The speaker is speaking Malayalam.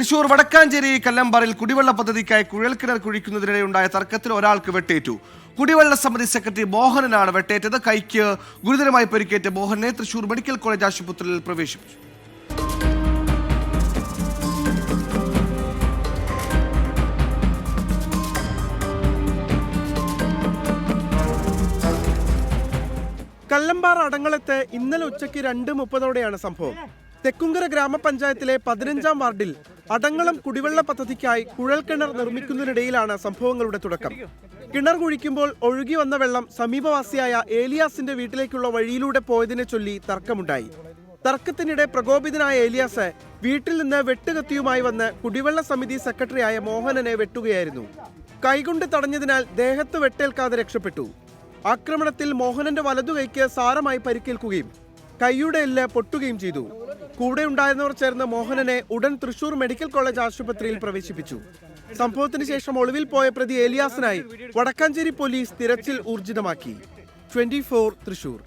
തൃശൂർ വടക്കാഞ്ചേരി കല്ലമ്പാറിൽ കുടിവെള്ള പദ്ധതിക്കായി കുഴൽക്കിണർ കുഴിക്കുന്നതിനിടെയുണ്ടായ തർക്കത്തിൽ ഒരാൾക്ക് വെട്ടേറ്റു. കുടിവെള്ള സമിതി സെക്രട്ടറി മോഹനനാണ് വെട്ടേറ്റത്. കൈക്ക് ഗുരുതരമായി പരിക്കേറ്റ മോഹനെ തൃശൂർ മെഡിക്കൽ കോളേജ് ആശുപത്രിയിൽ പ്രവേശിപ്പിച്ചു. കല്ലമ്പാറ അടങ്ങളത്ത് ഇന്നലെ ഉച്ചയ്ക്ക് 2:30 സംഭവം. തെക്കുങ്കര ഗ്രാമപഞ്ചായത്തിലെ 15-ാം വാർഡിൽ അടങ്ങളം കുടിവെള്ള പദ്ധതിക്കായി കുഴൽക്കിണർ നിർമ്മിക്കുന്നതിനിടയിലാണ് സംഭവങ്ങളുടെ തുടക്കം. കിണർ കുഴിക്കുമ്പോൾ ഒഴുകി വന്ന വെള്ളം സമീപവാസിയായ ഏലിയാസിന്റെ വീട്ടിലേക്കുള്ള വഴിയിലൂടെ പോയതിനെ ചൊല്ലി തർക്കമുണ്ടായി. തർക്കത്തിനിടെ പ്രകോപിതനായ ഏലിയാസ് വീട്ടിൽ നിന്ന് വെട്ടുകത്തിയുമായി വന്ന് കുടിവെള്ള സമിതി സെക്രട്ടറിയായ മോഹനനെ വെട്ടുകയായിരുന്നു. കൈകൊണ്ട് തടഞ്ഞതിനാൽ ദേഹത്ത് വെട്ടേൽക്കാതെ രക്ഷപ്പെട്ടു. ആക്രമണത്തിൽ മോഹനന്റെ വലതുകൈക്ക് സാരമായി പരിക്കേൽക്കുകയും കൈയുടെ എല്ല് പൊട്ടുകയും ചെയ്തു. കൂടെ ഉണ്ടായിരുന്നവർ ചേർന്ന് മോഹനനെ ഉടൻ തൃശൂർ മെഡിക്കൽ കോളേജ് ആശുപത്രിയിൽ പ്രവേശിപ്പിച്ചു. സംഭവത്തിന് ശേഷം ഒളിവിൽ പോയ പ്രതി ഏലിയാസിനായി വടക്കാഞ്ചേരി പോലീസ് തിരച്ചിൽ ഊർജിതമാക്കി. 24 തൃശൂർ.